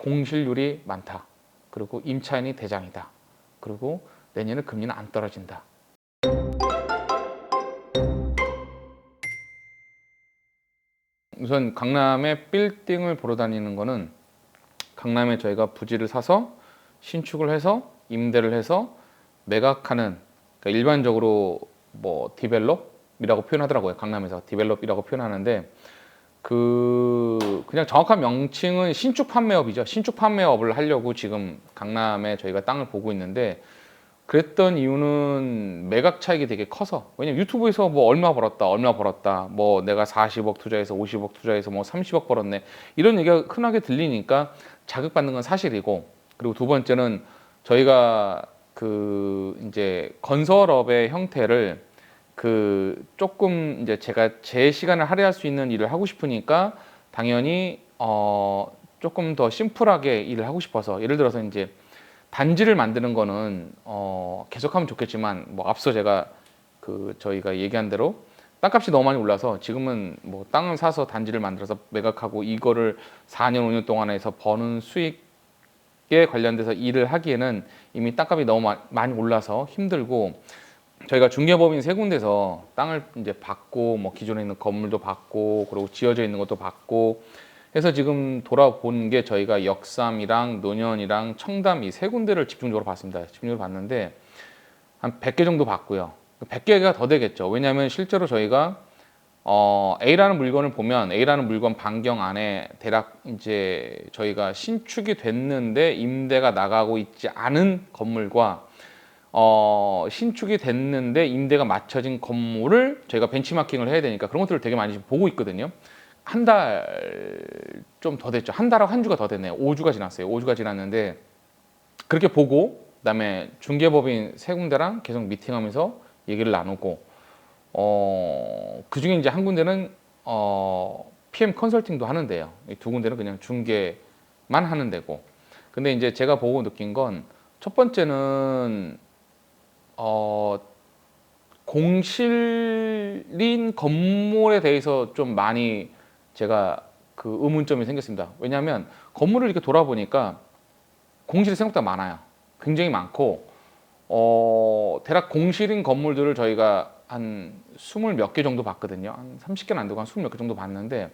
공실률이 많다. 그리고 임차인이 대장이다. 그리고 내년에 금리는 안 떨어진다. 우선 강남에 빌딩을 보러 다니는 거는 강남에 저희가 부지를 사서 신축을 해서 임대를 해서 매각하는, 그러니까 일반적으로 뭐 디벨롭이라고 표현하더라고요. 강남에서 디벨롭이라고 표현하는데 그냥 정확한 명칭은 신축 판매업이죠. 신축 판매업을 하려고 지금 강남에 저희가 땅을 보고 있는데, 그랬던 이유는 매각 차익이 되게 커서, 왜냐면 유튜브에서 뭐 얼마 벌었다, 뭐 내가 40억 투자해서 50억 투자해서 뭐 30억 벌었네, 이런 얘기가 흔하게 들리니까 자극받는 건 사실이고, 그리고 두 번째는 저희가 이제 건설업의 형태를 조금 이제 제가 제 시간을 할애할 수 있는 일을 하고 싶으니까 당연히 조금 더 심플하게 일을 하고 싶어서, 예를 들어서 이제 단지를 만드는 거는 계속하면 좋겠지만, 뭐 앞서 제가 저희가 얘기한 대로 땅값이 너무 많이 올라서 지금은 뭐 땅을 사서 단지를 만들어서 매각하고 이거를 4년 5년 동안 해서 버는 수익에 관련돼서 일을 하기에는 이미 땅값이 너무 많이 올라서 힘들고, 저희가 중개법인 세 군데서 땅을 이제 받고, 뭐 기존에 있는 건물도 받고, 그리고 지어져 있는 것도 받고 해서 지금 돌아본 게, 저희가 역삼이랑 노년이랑 청담 이 세 군데를 집중적으로 봤습니다. 집중적으로 봤는데 한 100개 정도 봤고요. 100개가 더 되겠죠. 왜냐하면 실제로 저희가 A라는 물건을 보면, A라는 물건 반경 안에 대략 이제 저희가 신축이 됐는데 임대가 나가고 있지 않은 건물과 신축이 됐는데 임대가 맞춰진 건물을 저희가 벤치마킹을 해야 되니까 그런 것들을 되게 많이 지금 보고 있거든요. 한 달 좀 더 됐죠. 한 달하고 한 주가 더 됐네요. 5주가 지났어요. 5주가 지났는데 그렇게 보고, 그다음에 중개법인 세 군데랑 계속 미팅하면서 얘기를 나누고, 그중에 이제 한 군데는 PM 컨설팅도 하는데요. 이 두 군데는 그냥 중개만 하는 데고. 근데 이제 제가 보고 느낀 건, 첫 번째는 공실인 건물에 대해서 좀 많이 제가 의문점이 생겼습니다. 왜냐하면 건물을 이렇게 돌아보니까 공실이 생각보다 많아요. 굉장히 많고, 대략 공실인 건물들을 저희가 한 20 몇 개 정도 봤거든요. 한 30개는 안 되고 한 20 몇 개 정도 봤는데,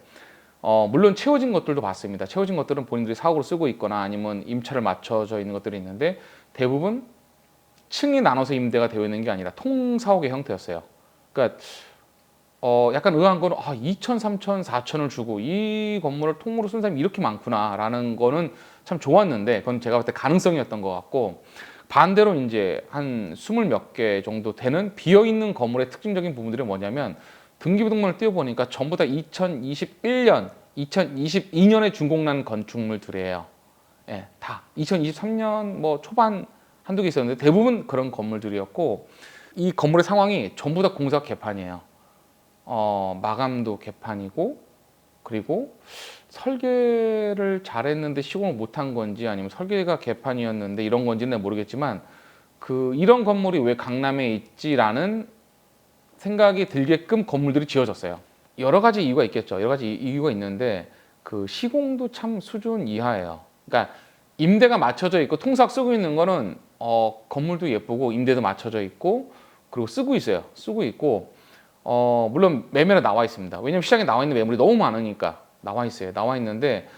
물론 채워진 것들도 봤습니다. 채워진 것들은 본인들이 사옥으로 쓰고 있거나 아니면 임차를 맞춰져 있는 것들이 있는데, 대부분 층이 나눠서 임대가 되어 있는 게 아니라 통사옥의 형태였어요. 그러니까 약간 의아한 거는 2천, 3천, 4천을 주고 이 건물을 통으로 쓴 사람이 이렇게 많구나라는 거는 참 좋았는데, 그건 제가 볼 때 가능성이었던 것 같고, 반대로 이제 한 20 몇 개 정도 되는 비어있는 건물의 특징적인 부분들이 뭐냐면, 등기부등본을 띄워보니까 전부 다 2021년, 2022년에 준공난 건축물들이에요. 예, 다 2023년 뭐 초반 한두 개 있었는데 대부분 그런 건물들이었고, 이 건물의 상황이 전부 다 공사가 개판이에요. 마감도 개판이고, 그리고 설계를 잘했는데 시공을 못한 건지 아니면 설계가 개판이었는데 이런 건지는 모르겠지만, 이런 건물이 왜 강남에 있지라는 생각이 들게끔 건물들이 지어졌어요. 여러 가지 이유가 있겠죠. 여러 가지 이유가 있는데 시공도 참 수준 이하예요. 그러니까 임대가 맞춰져 있고 통삭 쓰고 있는 거는 건물도 예쁘고 임대도 맞춰져 있고 그리고 쓰고 있어요. 쓰고 있고, 물론 매매로 나와 있습니다. 왜냐면 시장에 나와 있는 매물이 너무 많으니까 나와 있어요. 나와 있는데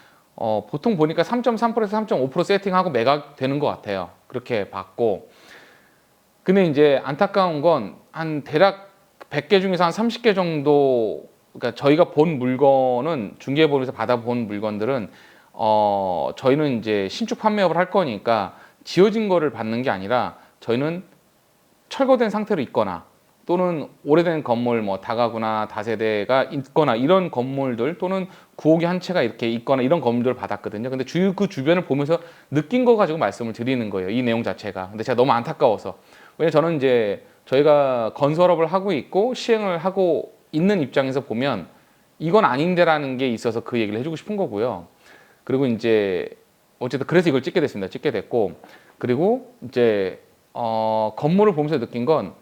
보통 보니까 3.3%에서 3.5% 세팅하고 매각되는 것 같아요. 그렇게 봤고, 근데 이제 안타까운 건 한 대략 100개 중에서 한 30개 정도, 그러니까 저희가 본 물건은, 중개보험에서 받아본 물건들은 저희는 이제 신축 판매업을 할 거니까 지어진 거를 받는 게 아니라, 저희는 철거된 상태로 있거나 또는 오래된 건물, 뭐 다가구나 다세대가 있거나 이런 건물들, 또는 구옥이 한 채가 이렇게 있거나 이런 건물들을 받았거든요. 근데 그 주변을 보면서 느낀 거 가지고 말씀을 드리는 거예요, 이 내용 자체가. 근데 제가 너무 안타까워서. 왜냐면 저는 이제 저희가 건설업을 하고 있고 시행을 하고 있는 입장에서 보면 이건 아닌데라는 게 있어서 그 얘기를 해주고 싶은 거고요. 그리고 이제 어쨌든 그래서 이걸 찍게 됐습니다. 찍게 됐고, 그리고 이제 건물을 보면서 느낀 건,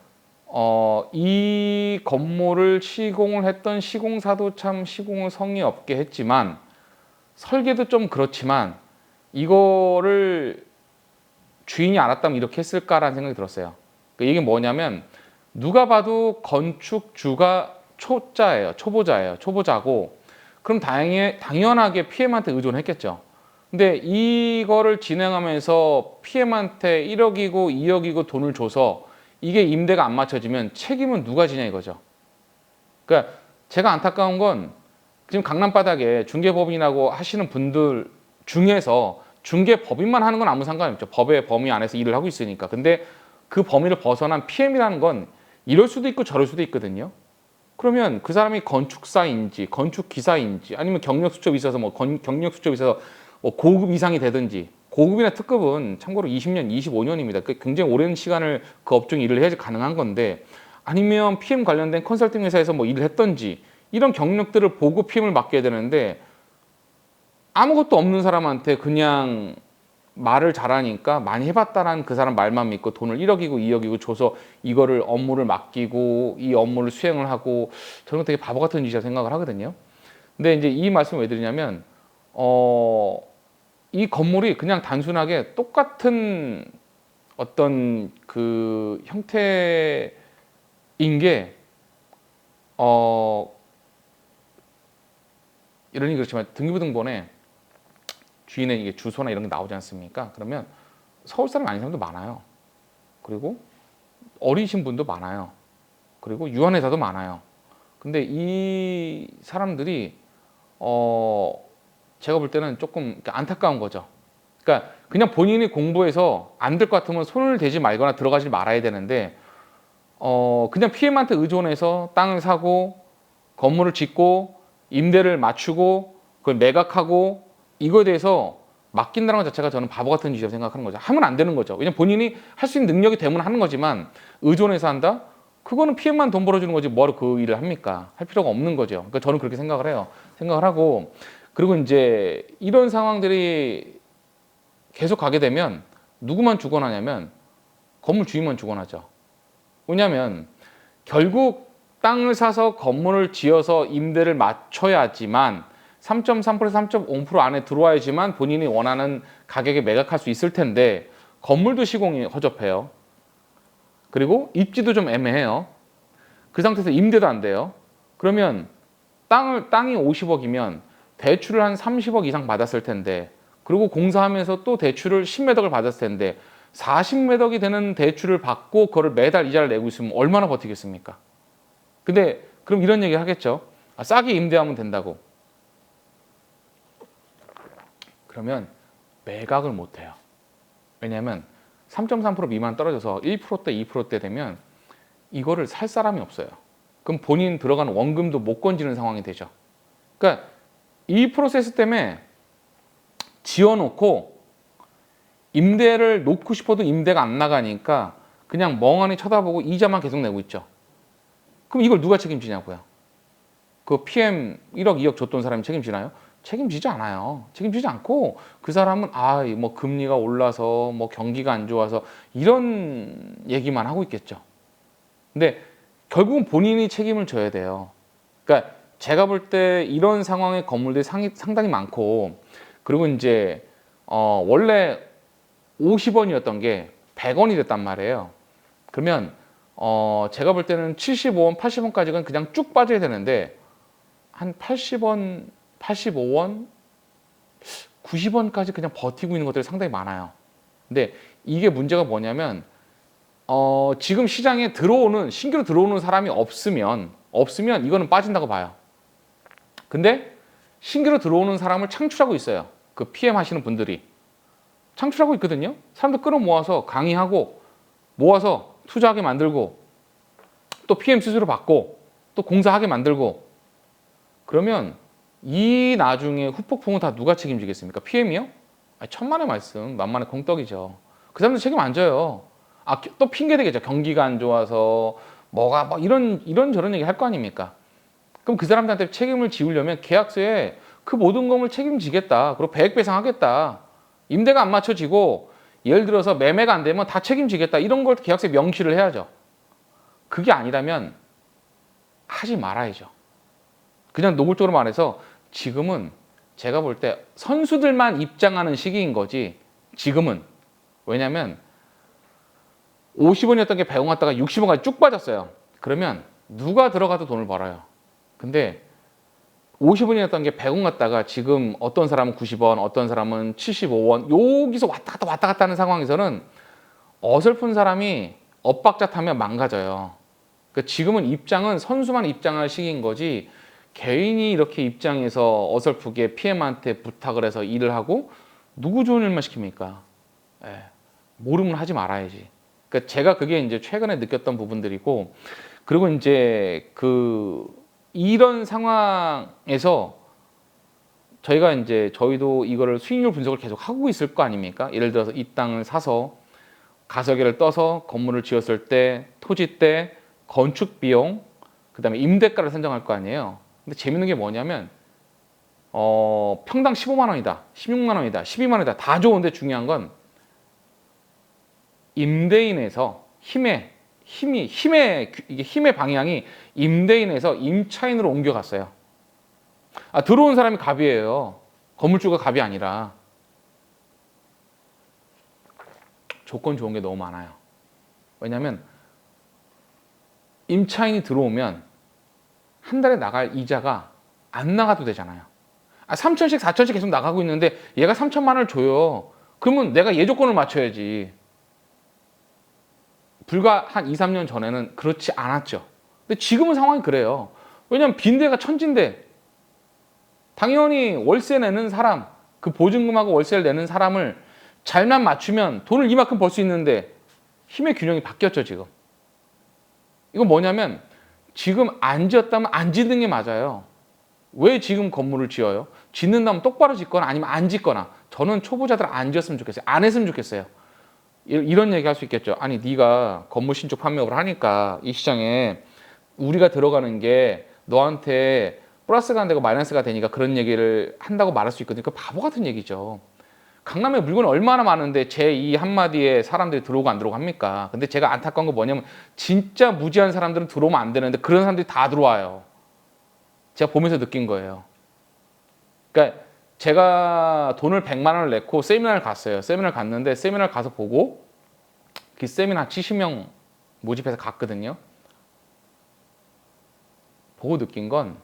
이 건물을 시공을 했던 시공사도 참 시공을 성의 없게 했지만, 설계도 좀 그렇지만 이거를 주인이 알았다면 이렇게 했을까라는 생각이 들었어요. 그러니까 이게 뭐냐면 누가 봐도 건축주가 초짜예요. 초보자예요. 초보자고 그럼 당연하게 PM한테 의존했겠죠. 근데 이거를 진행하면서 PM한테 1억이고 2억이고 돈을 줘서 이게 임대가 안 맞춰지면 책임은 누가 지냐 이거죠. 그러니까 제가 안타까운 건 지금 강남바닥에 중개법인이라고 하시는 분들 중에서 중개법인만 하는 건 아무 상관이 없죠. 법의 범위 안에서 일을 하고 있으니까. 근데 그 범위를 벗어난 PM이라는 건 이럴 수도 있고 저럴 수도 있거든요. 그러면 그 사람이 건축사인지 건축기사인지 아니면 경력수첩이 있어서 경력수첩이 있어서 고급 이상이 되든지 고급이나 특급은 참고로 20년, 25년입니다. 굉장히 오랜 시간을 그 업종에 일을 해야지 가능한 건데 아니면 PM 관련된 컨설팅 회사에서 일을 했던지 이런 경력들을 보고 PM을 맡겨야 되는데 아무것도 없는 사람한테 그냥 말을 잘하니까 많이 해봤다라는 그 사람 말만 믿고 돈을 1억이고 2억이고 줘서 이거를 업무를 맡기고 이 업무를 수행을 하고 저는 되게 바보 같은 짓이라 생각을 하거든요. 근데 이제 이 말씀을 왜 드리냐면 이 건물이 그냥 단순하게 똑같은 어떤 그 형태인 게 이러니 그렇지만 등기부등본에 주인의 이게 주소나 이런 게 나오지 않습니까? 그러면 서울 사람이 아닌 사람도 많아요. 그리고 어리신 분도 많아요. 그리고 유한회사도 많아요. 근데 이 사람들이 제가 볼 때는 조금 안타까운 거죠. 그러니까 그냥 본인이 공부해서 안 될 것 같으면 손을 대지 말거나 들어가지 말아야 되는데 그냥 PM한테 의존해서 땅을 사고 건물을 짓고 임대를 맞추고 그걸 매각하고 이거에 대해서 맡긴다는 것 자체가 저는 바보 같은 짓이라고 생각하는 거죠. 하면 안 되는 거죠. 왜냐면 본인이 할 수 있는 능력이 되면 하는 거지만 의존해서 한다? 그거는 PM만 돈 벌어주는 거지 뭐하러 그 일을 합니까? 할 필요가 없는 거죠. 그러니까 저는 그렇게 생각을 해요. 생각을 하고 그리고 이제 이런 상황들이 계속 가게 되면 누구만 죽어나냐면 건물 주인만 죽어나죠. 왜냐하면 결국 땅을 사서 건물을 지어서 임대를 맞춰야지만 3.3%에서 3.5% 안에 들어와야지만 본인이 원하는 가격에 매각할 수 있을 텐데 건물도 시공이 허접해요. 그리고 입지도 좀 애매해요. 그 상태에서 임대도 안 돼요. 그러면 땅이 50억이면 대출을 한 30억 이상 받았을 텐데 그리고 공사하면서 또 대출을 10매덕을 받았을 텐데 40매덕이 되는 대출을 받고 그거를 매달 이자를 내고 있으면 얼마나 버티겠습니까? 근데 그럼 이런 얘기 하겠죠. 싸게 임대하면 된다고. 그러면 매각을 못 해요. 왜냐하면 3.3% 미만 떨어져서 1%대 2%대 되면 이거를 살 사람이 없어요. 그럼 본인 들어간 원금도 못 건지는 상황이 되죠. 그러니까 이 프로세스 때문에 지어놓고 임대를 놓고 싶어도 임대가 안 나가니까 그냥 멍하니 쳐다보고 이자만 계속 내고 있죠. 그럼 이걸 누가 책임지냐고요. 그 PM 1억 2억 줬던 사람이 책임지나요? 책임지지 않아요. 책임지지 않고 그 사람은 뭐 금리가 올라서 뭐 경기가 안 좋아서 이런 얘기만 하고 있겠죠. 근데 결국은 본인이 책임을 져야 돼요. 그러니까 제가 볼 때 이런 상황의 건물들이 상당히 많고 그리고 이제 원래 50원이었던 게 100원이 됐단 말이에요. 그러면 제가 볼 때는 75원, 80원까지는 그냥 쭉 빠져야 되는데 한 80원, 85원, 90원까지 그냥 버티고 있는 것들이 상당히 많아요. 근데 이게 문제가 뭐냐면 지금 시장에 신규로 들어오는 사람이 없으면 이거는 빠진다고 봐요. 근데 신규로 들어오는 사람을 창출하고 있어요. 그 PM 하시는 분들이 창출하고 있거든요. 사람들 끌어모아서 강의하고 모아서 투자하게 만들고 또 PM 수수료 받고 또 공사하게 만들고 그러면 이 나중에 후폭풍은 다 누가 책임지겠습니까? PM이요? 천만의 말씀, 만만의 공떡이죠. 그 사람들 책임 안 져요. 또 핑계 대겠죠. 경기가 안 좋아서 뭐 이런 저런 얘기 할 거 아닙니까? 그럼 그 사람들한테 책임을 지우려면 계약서에 그 모든 것을 책임지겠다. 그리고 배액 배상하겠다. 임대가 안 맞춰지고 예를 들어서 매매가 안 되면 다 책임지겠다. 이런 걸 계약서에 명시를 해야죠. 그게 아니라면 하지 말아야죠. 그냥 노골적으로 말해서 지금은 제가 볼 때 선수들만 입장하는 시기인 거지 지금은. 왜냐면 50원이었던 게 100원 갔다가 60원까지 쭉 빠졌어요. 그러면 누가 들어가도 돈을 벌어요. 근데 50원이었던 게 100원 갔다가 지금 어떤 사람은 90원, 어떤 사람은 75원 여기서 왔다 갔다 하는 상황에서는 어설픈 사람이 엇박자 타면 망가져요. 그러니까 지금은 입장은 선수만 입장할 시기인 거지 개인이 이렇게 입장해서 어설프게 PM한테 부탁을 해서 일을 하고 누구 좋은 일만 시킵니까? 예, 모르면 하지 말아야지. 그러니까 제가 그게 이제 최근에 느꼈던 부분들이고, 그리고 이제 이런 상황에서 저희도 이거를 수익률 분석을 계속 하고 있을 거 아닙니까? 예를 들어서 이 땅을 사서 가설계를 떠서 건물을 지었을 때 토지 때 건축 비용, 그다음에 임대가를 산정할 거 아니에요. 근데 재밌는 게 뭐냐면 평당 15만 원이다, 16만 원이다, 12만 원이다 다 좋은데 중요한 건 임대인에서 힘의 방향이 임대인에서 임차인으로 옮겨갔어요. 들어온 사람이 갑이에요. 건물주가 갑이 아니라. 조건 좋은 게 너무 많아요. 왜냐하면 임차인이 들어오면 한 달에 나갈 이자가 안 나가도 되잖아요. 3천씩 4천씩 계속 나가고 있는데 얘가 3천만 원을 줘요. 그러면 내가 얘 조건을 맞춰야지. 불과 한 2, 3년 전에는 그렇지 않았죠. 근데 지금은 상황이 그래요. 왜냐하면 빈대가 천진데 당연히 월세 내는 사람, 그 보증금하고 월세를 내는 사람을 잘만 맞추면 돈을 이만큼 벌 수 있는데 힘의 균형이 바뀌었죠 지금. 이건 뭐냐면 지금 안 지었다면 안 짓는 게 맞아요. 왜 지금 건물을 지어요? 짓는다면 똑바로 짓거나 아니면 안 짓거나. 저는 초보자들 안 지었으면 좋겠어요. 안 했으면 좋겠어요. 이런 얘기 할 수 있겠죠. 아니 네가 건물 신축 판매업을 하니까 이 시장에 우리가 들어가는 게 너한테 플러스가 안 되고 마이너스가 되니까 그런 얘기를 한다고 말할 수 있거든요. 그 바보 같은 얘기죠. 강남에 물건이 얼마나 많은데 제 이 한마디에 사람들이 들어오고 안 들어오고 합니까? 근데 제가 안타까운 거 뭐냐면 진짜 무지한 사람들은 들어오면 안 되는데 그런 사람들이 다 들어와요. 제가 보면서 느낀 거예요. 그러니까 제가 돈을 100만 원을 냈고 세미나를 갔어요. 세미나를 갔는데 세미나를 가서 보고 그 세미나 한 70명 모집해서 갔거든요. 보고 느낀 건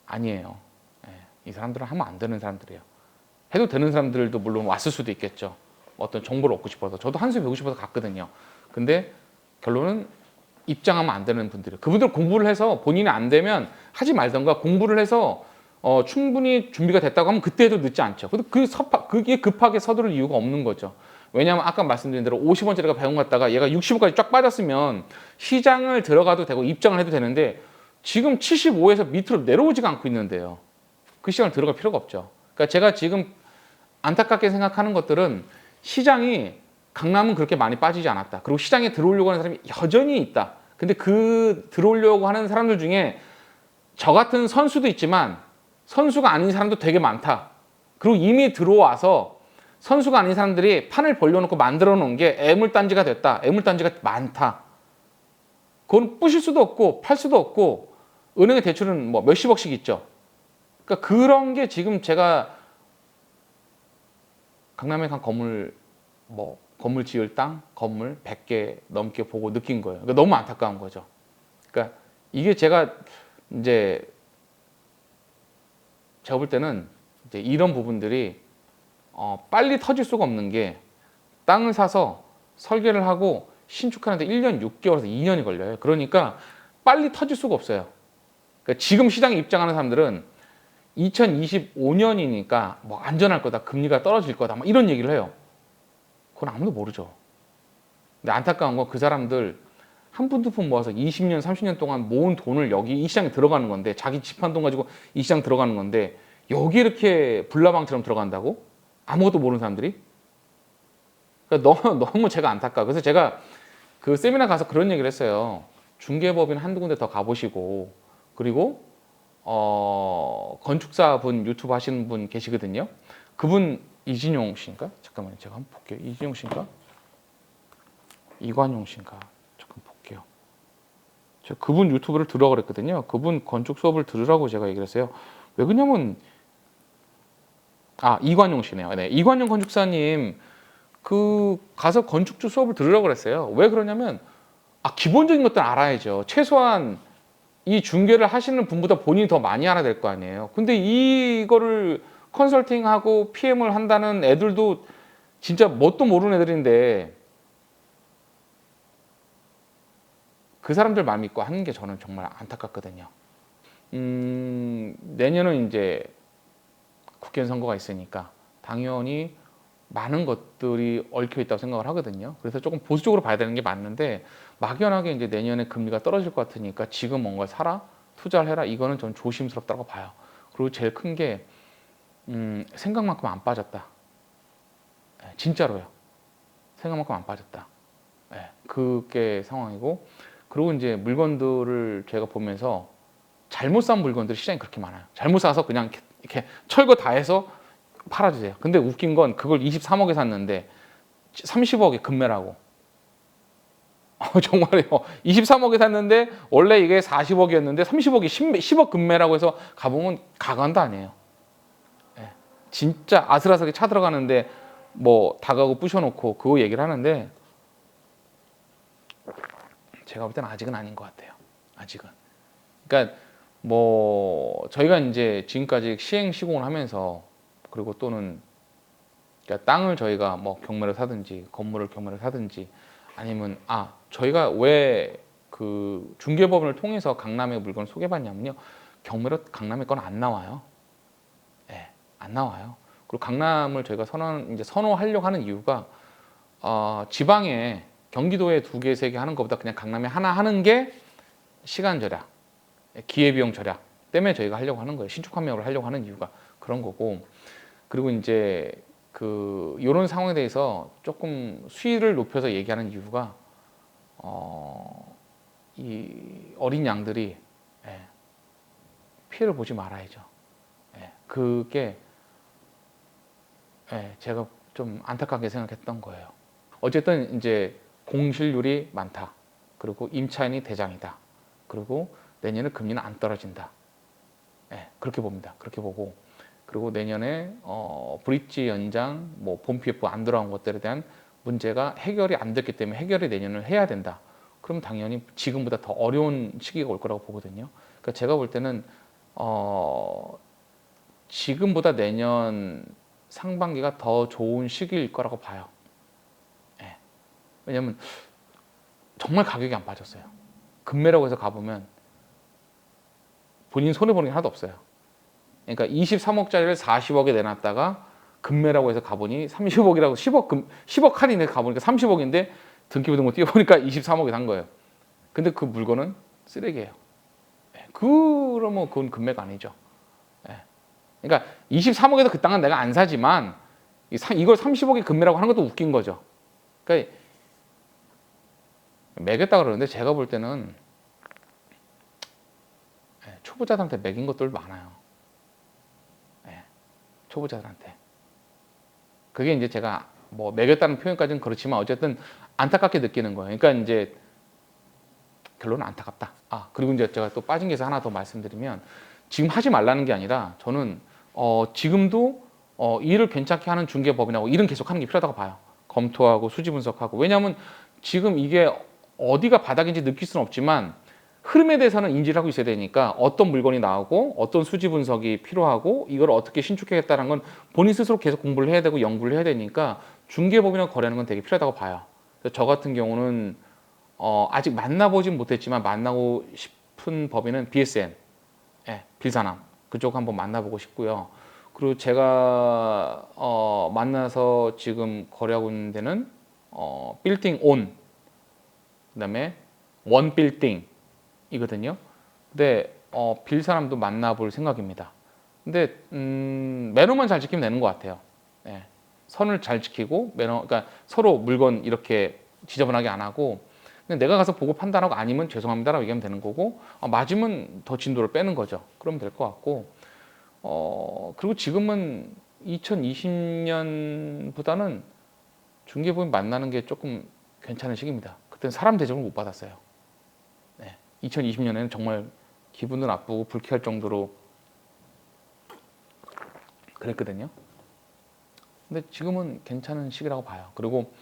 아니에요. 이 사람들은 하면 안 되는 사람들이에요. 해도 되는 사람들도 물론 왔을 수도 있겠죠. 어떤 정보를 얻고 싶어서. 저도 한 수 배우고 싶어서 갔거든요. 근데 결론은 입장하면 안 되는 분들이에요. 그분들 공부를 해서 본인이 안 되면 하지 말던가 공부를 해서 충분히 준비가 됐다고 하면 그때 해도 늦지 않죠. 근데 그게 급하게 서두를 이유가 없는 거죠. 왜냐하면 아까 말씀드린 대로 50원짜리가 100원 갔다가 얘가 60원까지 쫙 빠졌으면 시장을 들어가도 되고 입장을 해도 되는데 지금 75에서 밑으로 내려오지가 않고 있는데요. 그 시장을 들어갈 필요가 없죠. 그러니까 제가 지금 안타깝게 생각하는 것들은 시장이 강남은 그렇게 많이 빠지지 않았다. 그리고 시장에 들어오려고 하는 사람이 여전히 있다. 근데 그 들어오려고 하는 사람들 중에 저 같은 선수도 있지만 선수가 아닌 사람도 되게 많다. 그리고 이미 들어와서 선수가 아닌 사람들이 판을 벌려놓고 만들어 놓은 게 애물단지가 됐다. 애물단지가 많다. 그건 부실 수도 없고 팔 수도 없고 은행의 대출은 뭐 몇십억씩 있죠. 그러니까 그런 게 지금 제가 강남에 간 건물 지을 땅, 건물 100개 넘게 보고 느낀 거예요. 그러니까 너무 안타까운 거죠. 그러니까 이게 제가 볼 때는 이제 이런 부분들이 빨리 터질 수가 없는 게 땅을 사서 설계를 하고 신축하는데 1년 6개월에서 2년이 걸려요. 그러니까 빨리 터질 수가 없어요. 그러니까 지금 시장에 입장하는 사람들은 2025년이니까 뭐 안전할 거다, 금리가 떨어질 거다, 막 이런 얘기를 해요. 그건 아무도 모르죠. 근데 안타까운 건 그 사람들 한 푼 두 푼 모아서 20년, 30년 동안 모은 돈을 여기 이 시장에 들어가는 건데 자기 집 한 돈 가지고 이 시장 들어가는 건데 여기 이렇게 불나방처럼 들어간다고? 아무것도 모르는 사람들이? 그러니까 너무 제가 안타까워. 그래서 제가 그 세미나 가서 그런 얘기를 했어요. 중개법인 한두 군데 더 가보시고 그리고 건축사 분 유튜브 하시는 분 계시거든요. 그분 이진용 씨인가? 잠깐만요. 제가 한번 볼게요. 이진용 씨인가? 이관용 씨인가? 잠깐 볼게요. 제가 그분 유튜브를 들으라고 그랬거든요. 그분 건축 수업을 들으라고 제가 얘기를 했어요. 왜 그러냐면 이관용 씨네요. 네, 이관용 건축사님 그 가서 건축주 수업을 들으라고 그랬어요. 왜 그러냐면 기본적인 것들 알아야죠. 최소한 이 중개를 하시는 분보다 본인이 더 많이 알아야 될 거 아니에요. 근데 이거를 컨설팅하고 PM을 한다는 애들도 진짜 뭣도 모르는 애들인데 그 사람들 말 믿고 하는 게 저는 정말 안타깝거든요. 내년은 이제 국회의원 선거가 있으니까 당연히 많은 것들이 얽혀 있다고 생각을 하거든요. 그래서 조금 보수적으로 봐야 되는 게 맞는데 막연하게 이제 내년에 금리가 떨어질 것 같으니까 지금 뭔가 사라, 투자를 해라 이거는 좀 조심스럽다고 봐요. 그리고 제일 큰 게 생각만큼 안 빠졌다. 진짜로요. 생각만큼 안 빠졌다. 그게 상황이고 그리고 이제 물건들을 제가 보면서 잘못 산 물건들이 시장에 그렇게 많아요. 잘못 사서 그냥 이렇게 철거 다 해서 팔아주세요. 근데 웃긴 건 그걸 23억에 샀는데 30억에 금매라고. 정말요. 23억에 샀는데 원래 이게 40억이었는데 30억이 10억 금매라고 해서 가보면 가관도 아니에요. 진짜 아슬아슬하게 차 들어가는데 뭐 다가구 부셔놓고 그거 얘기를 하는데 제가 볼 때는 아직은 아닌 것 같아요. 아직은. 그러니까 뭐 저희가 이제 지금까지 시행 시공을 하면서 그리고 또는 그러니까 땅을 저희가 뭐 경매를 사든지 건물을 경매를 사든지 아니면 저희가 왜 그 중개법인을 통해서 강남의 물건을 소개받냐면요. 경매로 강남의 건 안 나와요. 안 나와요. 그리고 강남을 저희가 선호하려고 하는 이유가 지방에 경기도에 2개, 3개 하는 것보다 그냥 강남에 하나 하는 게 시간 절약, 기회비용 절약 때문에 저희가 하려고 하는 거예요. 신축 판매업을 하려고 하는 이유가 그런 거고. 그리고 이제 이런 상황에 대해서 조금 수위를 높여서 얘기하는 이유가 이 어린 양들이 피해를 보지 말아야죠. 그게 제가 좀 안타깝게 생각했던 거예요. 어쨌든 이제 공실률이 많다. 그리고 임차인이 대장이다. 그리고 내년에 금리는 안 떨어진다. 그렇게 봅니다. 그렇게 보고 그리고 내년에 브릿지 연장, 뭐 본 PF 안 들어간 것들에 대한 문제가 해결이 안 됐기 때문에 해결이 내년을 해야 된다. 그럼 당연히 지금보다 더 어려운 시기가 올 거라고 보거든요. 그러니까 제가 볼 때는 지금보다 내년 상반기가 더 좋은 시기일 거라고 봐요. 왜냐하면 정말 가격이 안 빠졌어요. 금매라고 해서 가보면 본인 손해보는 게 하나도 없어요. 그러니까 23억짜리를 40억에 내놨다가 금매라고 해서 가보니 30억이라고 10억 할인해서 가보니까 30억인데 등기부등본 띄워보니까 23억에 산 거예요. 근데 그 물건은 쓰레기예요. 그러면 그건 금매가 아니죠. 그러니까 23억에서 그 땅은 내가 안 사지만 이걸 30억에 금매라고 하는 것도 웃긴 거죠. 그러니까 매겼다 그러는데 제가 볼 때는 초보자들한테 매긴 것들 많아요. 초보자들한테. 그게 이제 제가 뭐 매겼다는 표현까지는 그렇지만 어쨌든 안타깝게 느끼는 거예요. 그러니까 이제 결론은 안타깝다. 그리고 이제 제가 또 빠진 게 하나 더 말씀드리면 지금 하지 말라는 게 아니라 저는 지금도 일을 괜찮게 하는 중개법인하고 일은 계속하는 게 필요하다고 봐요. 검토하고 수지 분석하고. 왜냐하면 지금 이게 어디가 바닥인지 느낄 수는 없지만 흐름에 대해서는 인지를 하고 있어야 되니까 어떤 물건이 나오고 어떤 수지 분석이 필요하고 이걸 어떻게 신축하겠다는 건 본인 스스로 계속 공부를 해야 되고 연구를 해야 되니까 중개법이나 거래하는 건 되게 필요하다고 봐요. 저 같은 경우는 아직 만나보진 못했지만 만나고 싶은 법인은 BSN, 빌사남 그쪽 한번 만나보고 싶고요. 그리고 제가 만나서 지금 거래하고 있는 데는 빌딩 온, 그다음에 원 빌딩 이거든요. 근데 빌사람도 만나볼 생각입니다. 근데 매너만 잘 지키면 되는 것 같아요. 선을 잘 지키고 매너, 그러니까 서로 물건 이렇게 지저분하게 안 하고 근데 내가 가서 보고 판단하고 아니면 죄송합니다라고 얘기하면 되는 거고 맞으면 더 진도를 빼는 거죠. 그러면 될 것 같고 그리고 지금은 2020년보다는 중개법인 만나는 게 조금 괜찮은 시기입니다. 그때는 사람 대접을 못 받았어요. 2020년에는 정말 기분도 나쁘고 불쾌할 정도로 그랬거든요. 근데 지금은 괜찮은 시기라고 봐요. 그리고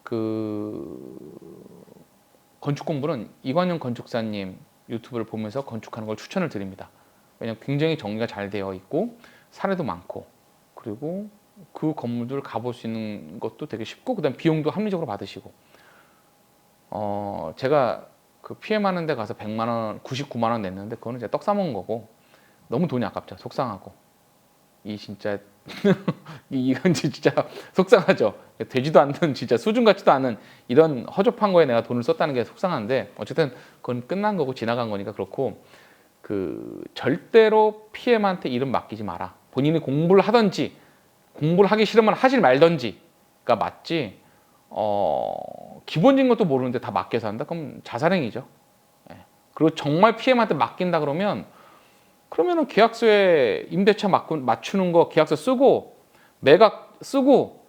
그 건축 공부는 이관영 건축사님 유튜브를 보면서 건축하는 걸 추천을 드립니다. 왜냐하면 굉장히 정리가 잘 되어 있고 사례도 많고, 그리고 그 건물들 가볼 수 있는 것도 되게 쉽고, 그다음 비용도 합리적으로 받으시고. 제가 그 PM 하는 데 가서 100만 원, 99만 원 냈는데 그거는 제가 떡 싸먹은 거고 너무 돈이 아깝죠. 속상하고. 이 진짜 이건 진짜 속상하죠. 되지도 않는, 진짜 수준 같지도 않은 이런 허접한 거에 내가 돈을 썼다는 게 속상한데, 어쨌든 그건 끝난 거고 지나간 거니까 그렇고, 그 절대로 PM한테 이름 맡기지 마라. 본인이 공부를 하든지 공부를 하기 싫으면 하질 말든지가 맞지. 기본적인 것도 모르는데 다 맡겨서 한다? 그럼 자살행위죠. 예. 그리고 정말 PM한테 맡긴다 그러면은 계약서에 임대차 맞추는 거 계약서 쓰고 매각 쓰고,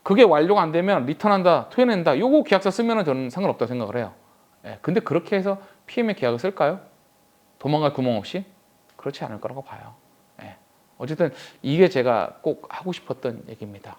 그게 완료가 안 되면 리턴한다, 토해낸다, 요거 계약서 쓰면은 저는 상관없다고 생각을 해요. 예. 근데 그렇게 해서 PM의 계약을 쓸까요? 도망갈 구멍 없이? 그렇지 않을 거라고 봐요. 예. 어쨌든 이게 제가 꼭 하고 싶었던 얘기입니다.